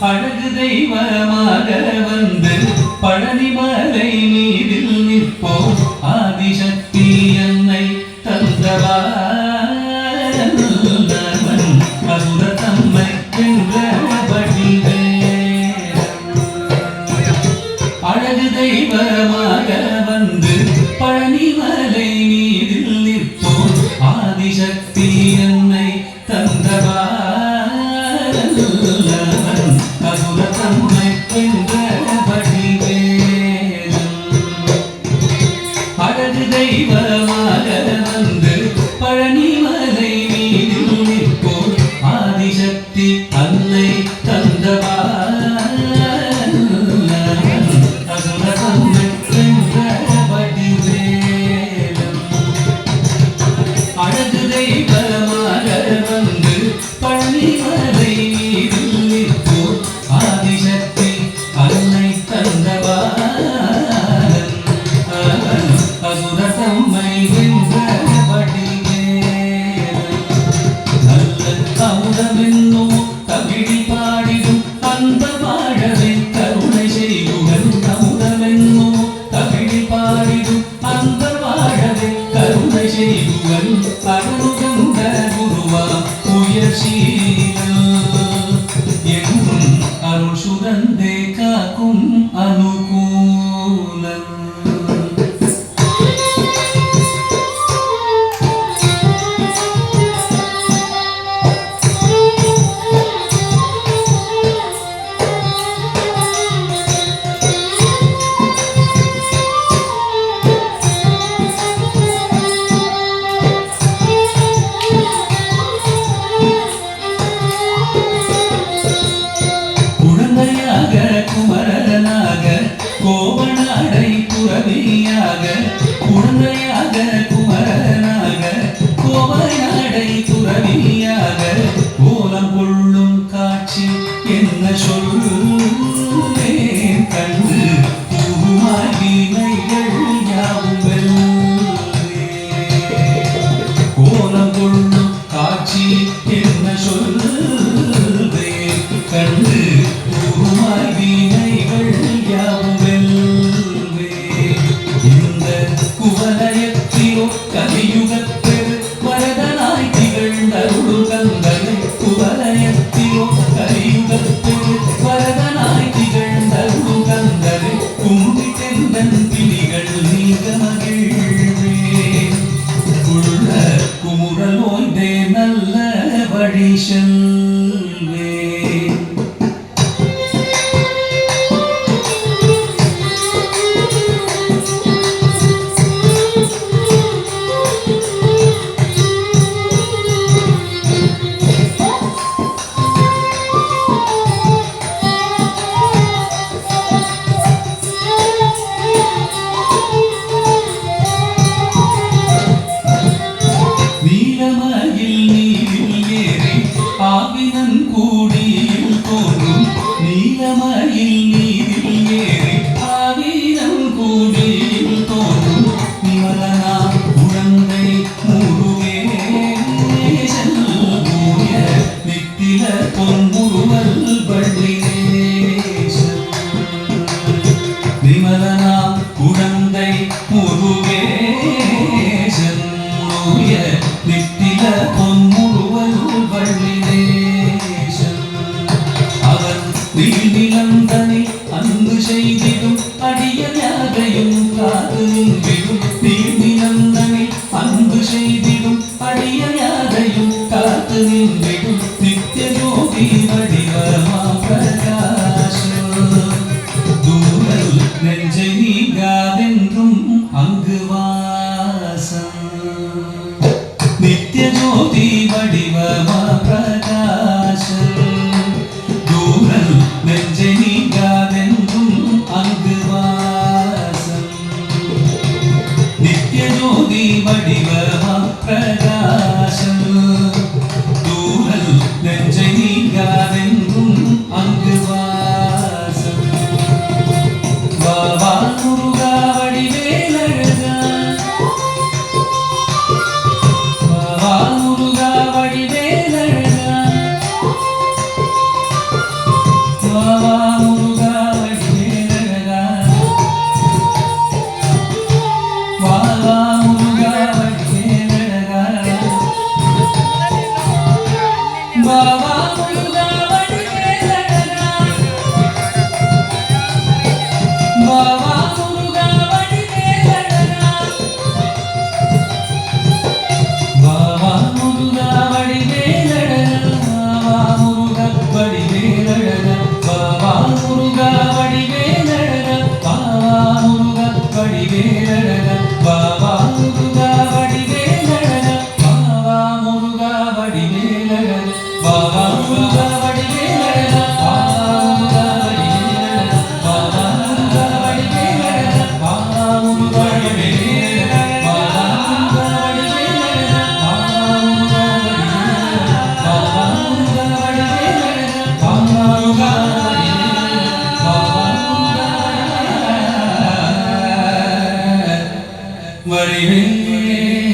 அழகு தெய்வமாக வந்து பழனிமலை மீதில் நிற்போம் ஆதிசக்தி என்னை தந்தவான் அசுர தம்மை வென்ற வடிவேல். அழகு தெய்வமாக வந்து பழனிமலை மீதில் நிற்போம் ஆதிசக்தி என்னை தந்தவான் அசுர தம்மை வென்ற வடிவேல். அழகு தெய்வமாக வந்து பழனிமலை மீதில் நிற்போம் ஆதிசக்தி அன்னை தந்தவான் அசுர தம்மை வென்ற வடிவேல். அழகு தெய்வமாக வந்து பழனிமலை மீதில் நிற்போம் ஆதிசக்தி அன்னை தந்தவான் அசுர தம்மை வென்ற வடிவேல். நல்ல அமுதமென்னும் தமிழில் பாடிடும் அந்த வாழவே கருணை செய்யுடன் அமுதமென்னும் தமிழில் பாடிடும் அந்த வாழவே கருணை செய்யுடன் அருளுகந்த குருவாம் உயர்சீலம் என்றும் அருள் சுரந்தே காக்கும் அனுகூலம். குழந்தையாக குமரனாக கோவனாடை புறவியாக குழந்தையாக குமரனாக கோவனாடை புறவியாக கோலம் கொள்ளும் காட்சி என்ன சொல்லேன் கண்டு பூமாய் வீணைகள் யாவும் வெல்லே. கோலம் கொள்ளும் காட்சி என்ன சொல்வேன் கண்டு பூமாய் வீணைகள் யாவும் வெல்வே. இந்த குவலயத்திலோ கலியுகப்பெரு வரதனாய் திகழ்ந்தருள் கந்தனை குவலயத்திலோ கலியுகப்பெரு வரதனாய் திகழ்ந்தருள் கந்தனை கும்பிட்டெந்தன் பிணிகள் நீங்க மகிழ்வேன். உள்ள குமுறல் ஓய்ந்தே நல்ல வழி செல்வேன். நீலமயில் நீரில் ஏறி ஆவினன் கூடியில் தோன்றும் நீலமயில் நீரில் ஏறி ஆவினன் கூடியில் தோன்றும் நிமலனா உடந்தை முருகேசன் மூய நித்தில பொன்முருவல் வள்ளினேசன். நிமலனா உடந்தை முருகேசன் மூய நித்தில பொன்முருவல் வள்ளினேசன். அவன் நீழ்நிலந்தனை அன்பு செய்திடும் அடியல் யாதையும் காத்து நின்றிடும் நீழ்நிலந்தனை அன்பு செய்திடும் அடியல் யாதையும் காத்து நின்றிடும் நித்திய ஜோதி வடிவமா பிரகாசம். தூரல் நெஞ்சை நீங்காதென்றும் அங்கு வாசம். நித்திய ஜோதி வடிவமா பிரகாசம். தூரல் நெஞ்சை நீங்காதென்றும் அங்கு வாசம். நித்திய ஜோதி வடிவமா வடிவேல்